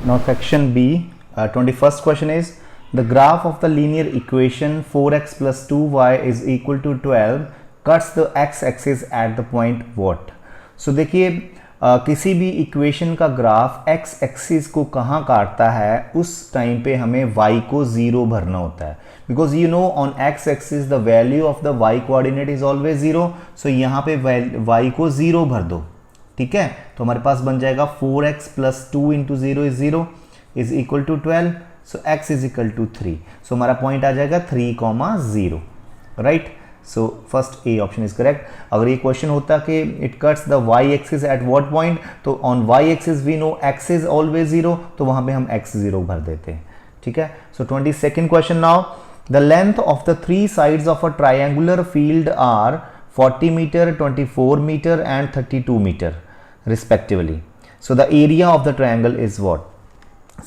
Now section B, 21st question is the graph of the linear equation 4x plus 2y is equal to 12 cuts the x-axis at the point what? So देखिए किसी भी equation का graph x axis को कहाँ काटता है उस time पे हमें y को 0 भरना होता है, because you know on x axis the value of the y coordinate is always 0. सो यहाँ पे y को 0 भर दो, ठीक है. तो हमारे पास बन जाएगा 4x plus 2 into 0 is 0 is equal to 12. So x is equal to 3. So हमारा पॉइंट आ जाएगा 3,0, right. So first A option is correct. अगर ये क्वेश्चन होता कि it cuts the y axis at what point, तो on y axis we know x is always 0, तो वहां पे हम x 0 भर देते हैं, ठीक है. So 22nd question now. The length of the three sides of a triangular field are 40 meter, 24 meter and 32 meter respectively. So the area of the triangle is what?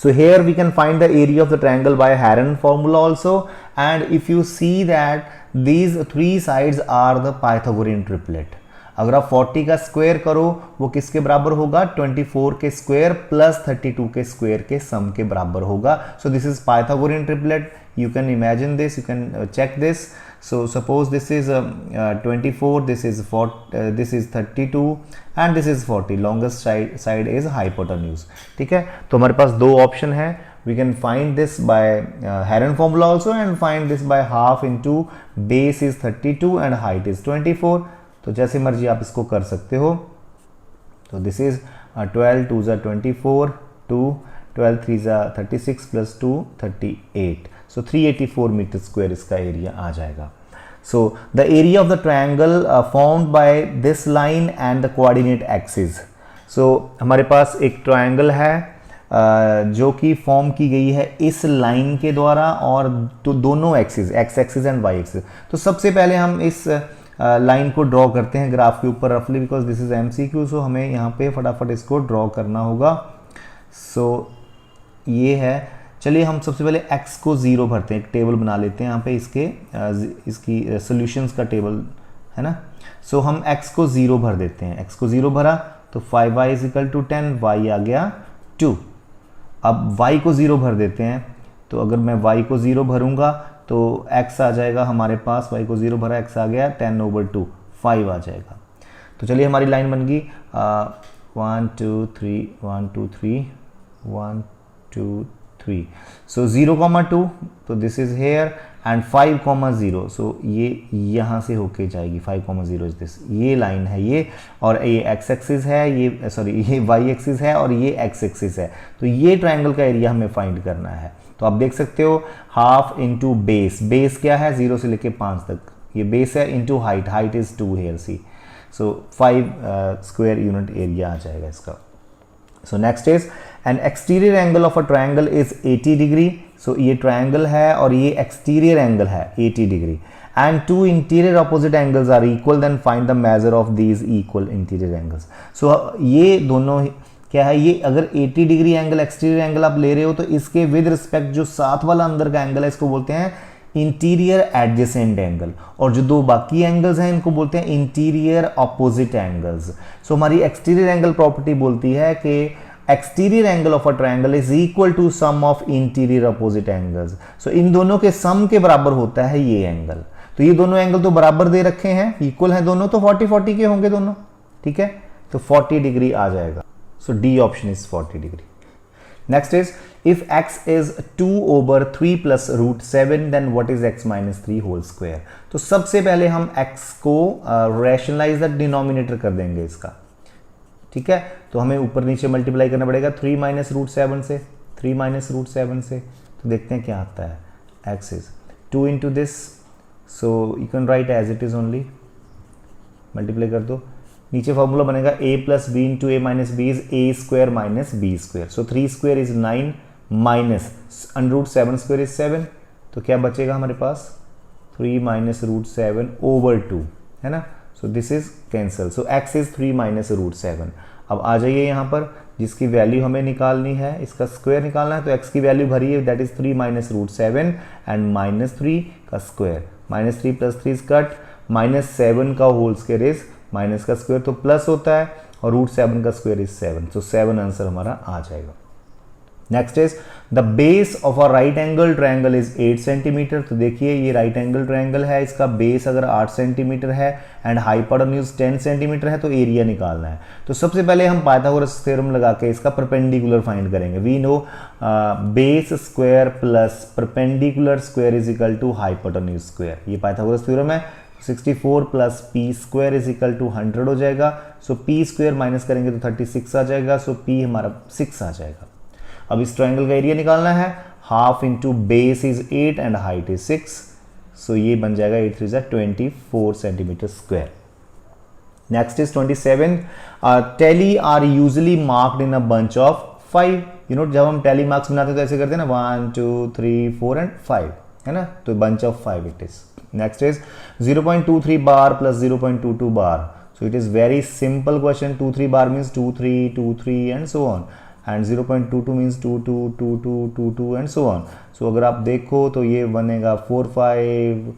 So here we can find the area of the triangle by Heron formula also, and if you see that these three sides are the Pythagorean triplet. अगर आप 40 का square करो वो किसके बराबर होगा? 24 के square plus 32 के स्क्वायर के सम के बराबर होगा. So this is Pythagorean triplet. You can imagine this, you can check this. So suppose this is 24, this is 32 and this is 40. Longest side is hypotenuse. ठीक है. तो हमारे पास दो ऑप्शन है. We can find this by Heron formula also and find this by half into base is 32 and height is 24. तो जैसे मर्जी आप इसको कर सकते हो. तो this is 12 2 is 24, 2 12 3 is 36 plus 2 38. So 384 metre square इसका एरिया आ जाएगा. So the area of the triangle formed by this line and the coordinate axis. So हमारे पास एक ट्रायंगल है जो कि फॉर्म की गई है इस लाइन के द्वारा और तो दोनों axis x axis and y axis. तो सबसे पहले हम इस लाइन को ड्रॉ करते हैं ग्राफ के ऊपर रफली, बिकॉज दिस इज MCQ. सो हमें यहाँ पे फटाफट इसको ड्रॉ करना होगा. सो ये है. चलिए हम सबसे पहले x को 0 भरते हैं. एक टेबल बना लेते हैं यहाँ पे इसकी सॉल्यूशंस का टेबल है ना. सो हम x को 0 भर देते हैं. x को 0 भरा तो 5y is equal to 10, y आ गया 2. अब y को 0 भर देते हैं. तो अगर मैं y को 0 भरूंगा तो x आ जाएगा हमारे पास, y को 0 भरा x आ गया 10/2, 5 आ जाएगा. तो चलिए हमारी लाइन बन गई 1 2 3 1 2 3 1 2 3. सो 0,2 तो दिस इज हेयर एंड 5,0. सो ये यहाँ से होके जाएगी 5,0 इज दिस. ये लाइन है ये, और ये x एक्सिस है, ये सॉरी ये y एक्सिस है और ये x एक्सिस है. तो ये ट्रायंगल का एरिया हमें फाइंड करना है. तो आप देख सकते हो हाफ इंटू बेस. बेस क्या है? 0 से लेके 5 तक ये बेस है, into height. Height is 2 here see. So 5 square unit area आ जाएगा इसका. So next is an exterior angle of a triangle is 80 degree. So ये triangle है और ये exterior angle है 80 degree. And two interior opposite angles are equal. Then find the measure of these equal interior angles. So ये दोनों क्या है? ये अगर 80 डिग्री एंगल एक्सटीरियर एंगल आप ले रहे हो तो इसके विद रिस्पेक्ट जो साथ वाला अंदर का एंगल है इसको बोलते हैं इंटीरियर एडजेसेंट एंगल, और जो दो बाकी एंगल्स हैं इनको बोलते हैं इंटीरियर ऑपोजिट एंगल्स. सो हमारी एक्सटीरियर एंगल प्रॉपर्टी बोलती है कि exterior angle of a triangle is equal to sum of interior opposite angles. So इन दोनों के सम के बराबर होता है ये एंगल. तो ये दोनों एंगल तो बराबर दे रखे हैं, इक्वल हैं दोनों, तो 40-40 के होंगे दोनों, ठीक है. तो 40 डिग्री आ जाएगा. So D option is 40 degree. Next is if x is 2/3 plus root 7 then what is x minus 3 whole square. तो सबसे पहले हम x को rationalize the denominator कर देंगे इसका, ठीक है. तो हमें ऊपर नीचे मल्टीप्लाई करना पड़ेगा 3 minus root 7 से, 3 minus root 7 से. तो देखते हैं क्या आता है. x is 2 into this, so you can write as it is only. Multiply कर दो. नीचे फॉर्मूला बनेगा a plus B into A minus B is A square minus B square. So 3 square is 9 minus √7 square is 7. तो क्या बचेगा हमारे पास? 3 minus √7/2 है ना. So this is cancel. So x is 3 minus √7. अब आ जाइए यहाँ पर जिसकी वैल्यू हमें निकालनी है, इसका स्क्वायर निकालना है. तो x की वैल्यू भरी है, दैट इज 3 माइनस √7 एंड -3 का स्क्वायर. -3 प्लस 3 इज कट, -7 का होल स्क्वायर इज माइनस का स्क्वायर तो प्लस होता है, और √7 का स्क्वायर इज 7. सो 7 आंसर हमारा आ जाएगा. Next is the base of a right angle triangle is 8 centimetre. तो देखिए ये राइट एंगल ट्रायंगल है, इसका बेस अगर 8 सेंटीमीटर है एंड हाइपोटेन्यूज 10 सेंटीमीटर है तो एरिया निकालना है। तो सबसे पहले हम पाइथागोरस थ्योरम लगा के इसका परपेंडिकुलर फाइंड करेंगे। We know base square plus perpendicular square is equal to hypotenuse square. ये पाइथागोरस थ्योरम है। 64 plus P square is equal to 100 हो जाएगा। सो पी स्क्वायर माइनस करेंगे तो 36 आ जाएगा। सो पी हमारा 6 आ जाएगा। अब इस ट्रायंगल का एरिया निकालना है। Half into base is 8 and height is 6। So ये बन जाएगा 8 3 24 centimetre square. Next is 27। Tally are usually marked in a bunch of 5। You know जब हम टैली मार्क्स बनाते हैं तो ऐसे करते हैं ना 1 2 3 4 एंड 5, है ना, तो bunch of 5 it is. Next is 0.23 bar plus 0.22 bar. So it is very simple question. 23 bar means 2 3 2 3 and so on, and 0.22 means 2 2 2 2 2 2 and so on. So अगर आप देखो तो ये बनेगा 4 5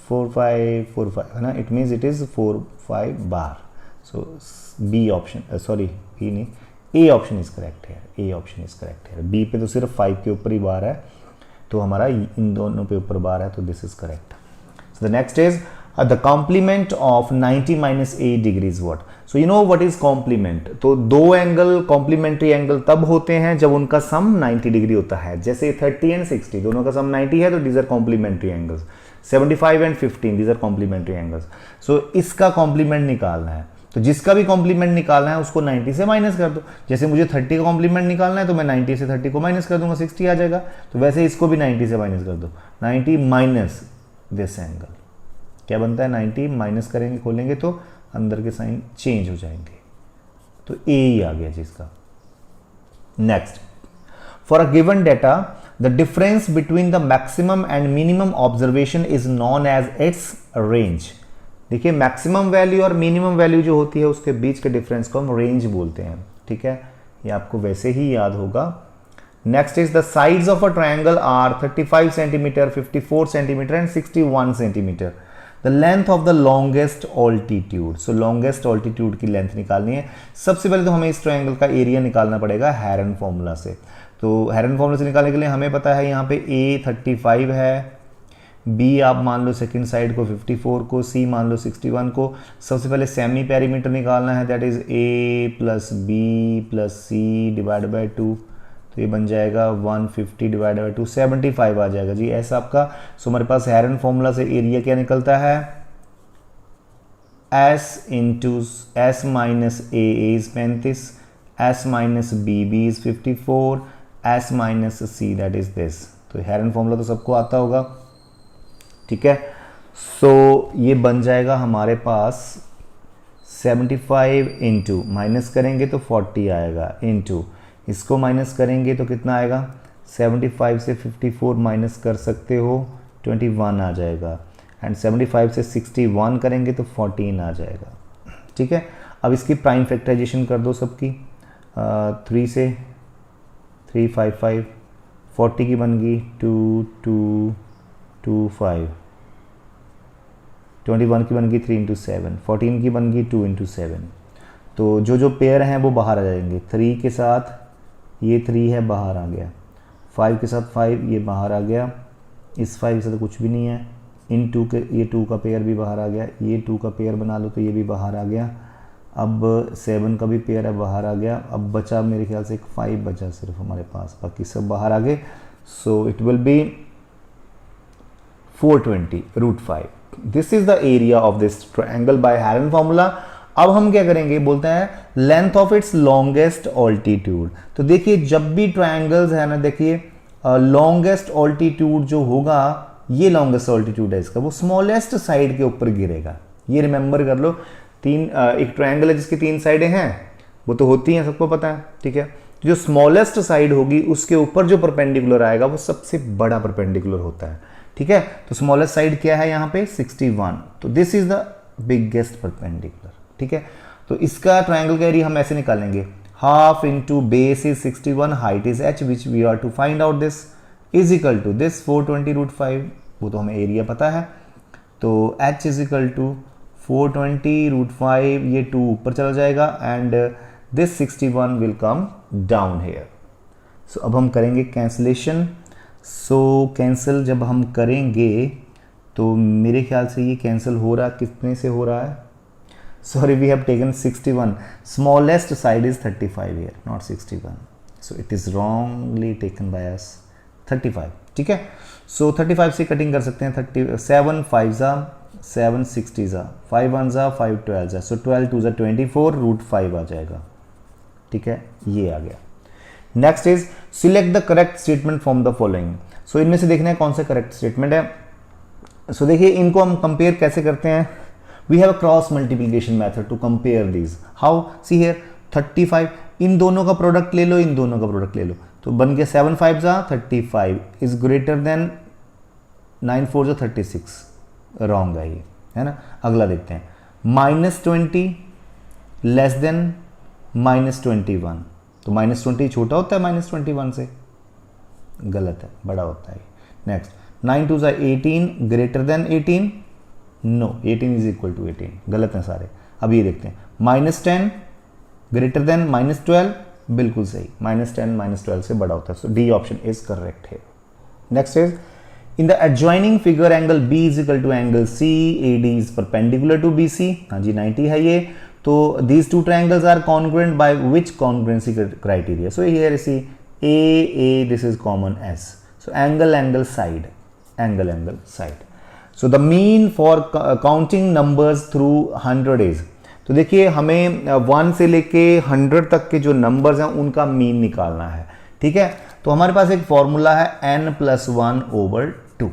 4 5 4 5, है ना, इट मीन्स इट इज 4 5 बार। So B option, sorry B नहीं, ए ऑप्शन इज करेक्ट है। ए ऑप्शन इज करेक्ट है। बी पे तो सिर्फ 5 के ऊपर ही बार है, तो हमारा इन दोनों पे ऊपर बार है, तो this is correct. So the next is the complement of 90 minus 8 degrees what. So you know what is complement. तो दो एंगल कॉम्प्लीमेंट्री एंगल तब होते हैं जब उनका सम 90 डिग्री होता है। जैसे 30 एंड 60 दोनों का सम 90 है तो these are complementary angles. 75 and 15 these are complementary angles. So इसका कॉम्प्लीमेंट निकालना है, तो जिसका भी कॉम्प्लीमेंट निकालना है उसको 90 से माइनस कर दो। जैसे मुझे 30 का कॉम्प्लीमेंट निकालना है तो मैं 90 से 30 को माइनस कर दूंगा, 60 आ जाएगा। तो वैसे इसको भी 90 से माइनस कर दो। 90 माइनस दिस एंगल क्या बनता है, 90 माइनस करेंगे खोलेंगे तो अंदर के साइन चेंज हो जाएंगे, तो ए ही आ गया जिसका। Next, for a given data the difference between the maximum and minimum observation is known as its range. देखिए मैक्सिमम वैल्यू और मिनिमम वैल्यू जो होती है उसके बीच के डिफरेंस को हम रेंज बोलते हैं, ठीक है, ये आपको वैसे ही याद होगा। Next is the sides of a triangle are 35 centimetre 54 centimetre and 61 centimetre. The length of the longest altitude. So longest altitude की लेंथ निकालनी है। सबसे पहले तो हमें इस ट्रायंगल का एरिया निकालना पड़ेगा हेरन फॉर्मूला से। तो हेरन फॉर्मूला से निकालने के लिए हमें पता है यहाँ पे ए 35 है, बी आप मान लो सेकंड साइड को 54 को, सी मान लो 61 को। सबसे पहले सेमी पेरीमीटर निकालना है, that is A plus B plus C divide by 2। तो ये बन जाएगा 150 डिवाइड बाय 2, 75 आ जाएगा जी ऐसा आपका। सो हमारे पास हेरन फॉर्मूला से एरिया क्या निकलता है, S into S minus A is 35, S minus B is 54, S minus C that is this. तो हेरन फॉर्मूला तो सबको आता होगा, ठीक है। सो ये बन जाएगा हमारे पास 75 इंटू माइनस करेंगे तो 40 आएगा, इंटू इसको माइनस करेंगे तो कितना आएगा, 75 से 54 माइनस कर सकते हो 21 आ जाएगा, एंड 75 से 61 करेंगे तो 14 आ जाएगा, ठीक है। अब इसकी प्राइम फैक्टराइजेशन कर दो सबकी, 3 से 3 5 5, 40 की बन गई 2 2 2 5, 21 की बन गई 3 इंटू 7, 14 की बन गई 2 इंटू 7। तो जो जो पेयर हैं वो बाहर आ जाएंगे। 3 के साथ ये 3 है बाहर आ गया, 5 के साथ 5 ये बाहर आ गया, इस 5 के साथ कुछ भी नहीं है, इन 2 के ये 2 का पेयर भी बाहर आ गया, ये 2 का पेयर बना लो तो ये भी बाहर आ गया। अब 7 का भी पेयर है बाहर आ गया। अब बचा मेरे ख्याल से एक 5 बचा सिर्फ हमारे पास, बाकी सब बाहर आ गए। So it will be 420 √5। This is the area of this triangle by Heron formula. अब हम क्या करेंगे, बोलते हैं length of its longest altitude. तो देखिए जब भी ट्रायंगल्स है ना, देखिए लॉन्गेस्ट ऑल्टीट्यूड जो होगा, ये लॉन्गेस्ट ऑल्टीट्यूड है इसका, वो स्मॉलेस्ट साइड के ऊपर गिरेगा। ये रिमेंबर कर लो। एक ट्रायंगल है जिसकी 3 साइडें हैं, वो तो होती हैं, सबको पता है, ठीक है। जो स्मॉलेस्ट साइड होगी उसके ऊपर जो परपेंडिकुलर आएगा वो सबसे बड़ा परपेंडिकुलर होता है, ठीक है। तो स्मॉलेस्ट साइड क्या है यहाँ पे 61, तो this is the biggest perpendicular, ठीक है। तो इसका ट्रायंगल का एरिया हम ऐसे निकालेंगे, half into base is 61, height is h which we are to find out this, is equal to this 420 √5, वो तो हमें एरिया पता है। तो h इज इक्वल टू 420 √5, ये 2 ऊपर चला जाएगा, and this 61 will come down here. So अब हम करेंगे कैंसलेशन। सो कैंसिल जब हम करेंगे तो मेरे ख्याल से ये कैंसिल हो रहा, कितने से हो रहा है? Sorry, we have taken 61, smallest side is 35 here, not 61, so it is wrongly taken by us 35। ठीक है, सो 35 से कटिंग कर सकते हैं। 37 5 जा 7 60 जा 5 1 जा 5 12 जा, सो 12 2 जा 24 √5 आ जाएगा। ठीक है, ये आ गया। Next is select the correct statement from the following. So इनमें से देखना है कौन सा करेक्ट स्टेटमेंट है। सो देखिए, इनको हम कंपेयर कैसे करते हैं। We have a cross multiplication method to compare these. How? See here 35, इन दोनों का प्रोडक्ट ले लो, इन दोनों का प्रोडक्ट ले लो, तो बन गया 7 5 जा 35 इज ग्रेटर देन 9 4 जा 36। रॉन्ग है ये, है ना। अगला देखते हैं, -20 लेस देन -21, तो -20 छोटा होता है -21 से, गलत है, बड़ा होता है। नेक्स्ट 9 2 जा 18 greater than 18, no 18 is equal to 18, गलत हैं सारे। अब ये देखते हैं, -10 ग्रेटर देन -12, बिल्कुल सही, -10 -12 से बड़ा होता है। So D option is correct है। Next is in the adjoining figure angle B is equal to angle C, A D is perpendicular to B C. हाँ जी, 90 है ये। तो these two triangles are congruent by which congruency criteria? So here C A this is common S, so angle side, angle side. So the mean for counting numbers through 100 is, तो देखिए हमें 1 से लेके 100 तक के जो नंबर्स हैं उनका मीन निकालना है। ठीक है, तो हमारे पास एक फॉर्मूला है n+1/2।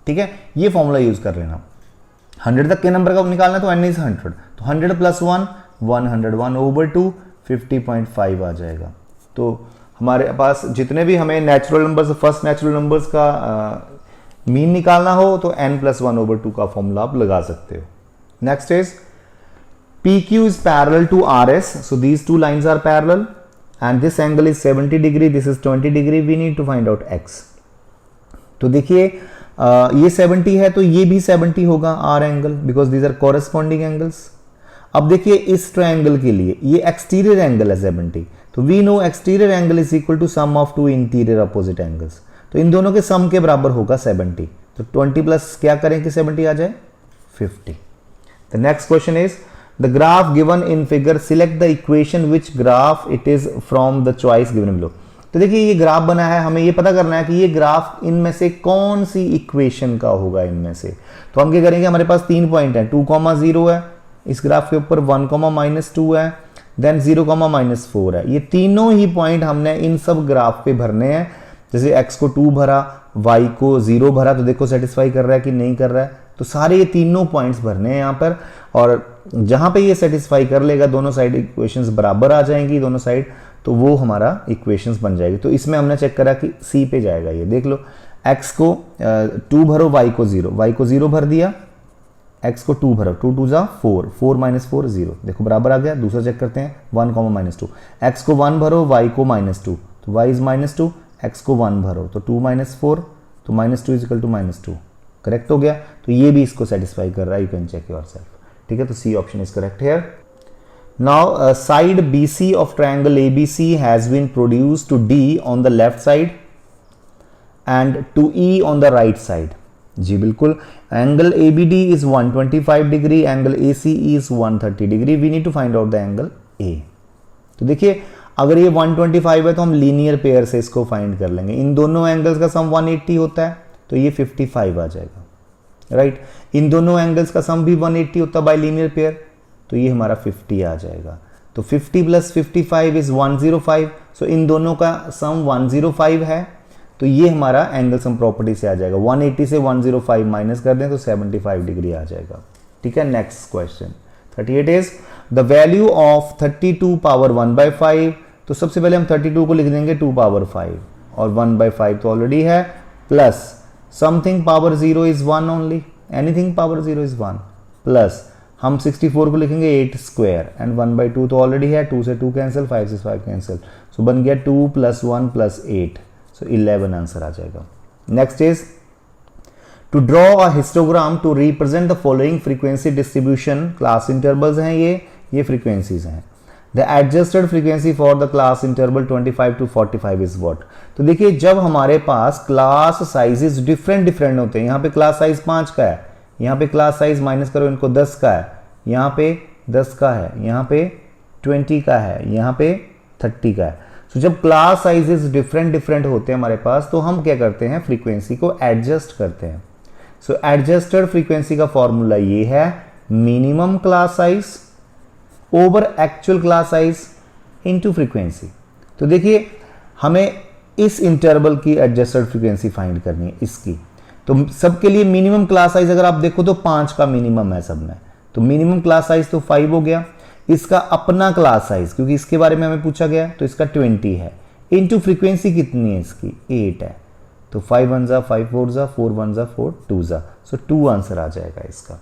ठीक है, ये फॉर्मूला यूज कर लेना। 100 तक के नंबर का निकालना है तो n इज 100, तो 100 + 1 101/2 50.5 आ जाएगा। तो हमारे पास जितने भी हमें natural numbers, first natural numbers का मीन निकालना हो तो n+1/2 का फॉर्मूला आप लगा सकते हो। Next is PQ is parallel to RS, so these two lines are parallel and this angle is 70 degree, this is 20 degree, we need to find out x। तो देखिए ये 70 है तो ये भी 70 होगा R angle, because these are corresponding angles. अब देखिए इस ट्रायंगल के लिए ये एक्सटीरियर एंगल है 70, तो we know exterior angle is equal to sum of two interior opposite angles, तो इन दोनों के सम के बराबर होगा 70। तो 20 प्लस क्या करें कि 70 आ जाए 50। The next question is the graph given in figure, select the equation which graph it is from the choice given below. तो देखिए ये ग्राफ बना है, हमें ये पता करना है कि ये ग्राफ इनमें से कौन सी इक्वेशन का होगा इनमें से। तो हम क्या करेंगे, हमारे पास 3 पॉइंट है, 2,0 है इस ग्राफ के ऊपर, 1,-2 है, देन 0,-4 है। ये तीनों ही पॉइंट हमने इन सब ग्राफ पे भरने हैं। जैसे x को 2 भरा, y को 0 भरा, तो देखो सेटिस्फाई कर रहा है कि नहीं कर रहा है। तो सारे ये तीनों पॉइंट्स भरने हैं यहाँ पर, और जहां पे ये सेटिस्फाई कर लेगा, दोनों साइड इक्वेशंस बराबर आ जाएंगी दोनों साइड, तो वो हमारा इक्वेशंस बन जाएगी। तो इसमें हमने चेक करा कि सी पे जाएगा। ये देख लो, x को 2 भरो, y को 0 भर दिया, x को 2 भरो, 2 2 जा 4, 4 - 4 0, देखो बराबर आ गया। दूसरा चेक करते हैं, 1,-2, x को 1 भरो, y को -2, तो y इज -2, x को 1 भरो तो 2 - 4, तो -2 इज इक्वल टू -2, करेक्ट हो गया। तो ये भी इसको सेटिस्फाई कर रहा है, यू कैन चेक योरसेल्फ। ठीक है, तो C option is correct here. Now side BC of triangle ABC has been produced to D on the left side and to E on the right side. जी बिल्कुल, angle ABD is 125 degree, angle ACE is 130 degree, we need to find out the angle A। तो देखिए अगर ये 125 है तो हम linear pair से इसको फाइंड कर लेंगे। इन दोनों एंगल्स का सम 180 होता है, तो ये 55 आ जाएगा, राइट। इन दोनों एंगल्स का सम भी 180 होता है बाय लीनियर पेयर, तो ये हमारा 50 आ जाएगा। तो 50 + 55 इज 105, सो इन दोनों का सम 105 है, तो ये हमारा एंगल सम प्रॉपर्टी से आ जाएगा। 180 से 105 माइनस कर दें तो 75 डिग्री आ जाएगा। ठीक है, next question 38 is the value of 32 power 1/5। तो सबसे पहले हम 32 को लिख देंगे 2 पावर 5, और 1/5 तो ऑलरेडी है, plus something power 0 is 1 only, anything power 0 is 1, plus हम 64 को लिखेंगे 8 स्क्वायर, एंड 1/2 तो ऑलरेडी है, 2 से 2 कैंसिल, 5 से 5 कैंसिल, सो बन गया 2 + 1 + 8, सो 11 आंसर आ जाएगा। Next is to draw a histogram to represent the following frequency distribution. Class intervals हैं ये फ्रीक्वेंसीज हैं। The adjusted frequency for the class interval 25 to 45 is what. तो देखिए जब हमारे पास क्लास साइजेस डिफरेंट होते हैं, यहाँ पे क्लास साइज 5 का है, यहाँ पे क्लास साइज माइनस करो इनको 10 का है, यहाँ पे 10 का है, यहाँ पे 20 का है, यहाँ पे 30 का है। तो जब क्लास साइजेस डिफरेंट होते हैं हमारे पास, तो हम क्या करते हैं, फ्रीक्वेंसी को एडजस्ट करते हैं। सो एडजस्टेड फ्रीक्वेंसी का फॉर्मूला ये है, minimum class size over actual class size into frequency. तो देखिए हमें इस इंटरवल की एडजस्टेड फ्रीक्वेंसी फाइंड करनी है इसकी। तो सबके लिए मिनिमम क्लास साइज अगर आप देखो तो 5 का मिनिमम है सब में, तो मिनिमम क्लास साइज तो 5 हो गया। इसका अपना क्लास साइज, क्योंकि इसके बारे में हमें पूछा गया, तो इसका 20 है, इनटू फ्रीक्वेंसी कितनी है इसकी, 8 है। तो 5 1 जा 5 4 जा 4 1 जा 4 2 जा, सो 2 आंसर आ जाएगा इसका।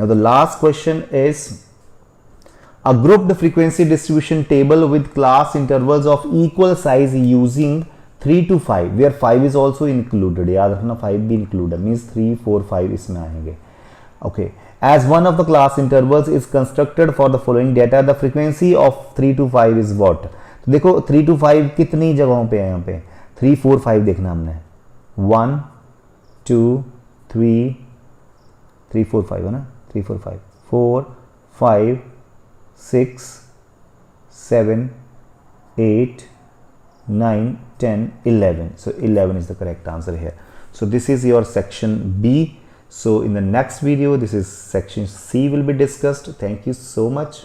Now the last question is a grouped frequency distribution table with class intervals of equal size using 3 to 5 where 5 is also included, याद रखना 5 भी included means 3 4 5 इसमें आएंगे। okay, as one of the class intervals is constructed for the following data, the frequency of 3 to 5 is what। तो देखो 3 to 5 कितनी जगहों पे है, यहाँ पे 3 4 5 देखना हमने, 1 2 3 3 4 5 है ना, 3 4 5 4 5 6 7 8 9 10 11, so 11 is the correct answer here. So this is your section B. So in the next video, this is section C will be discussed. Thank you so much.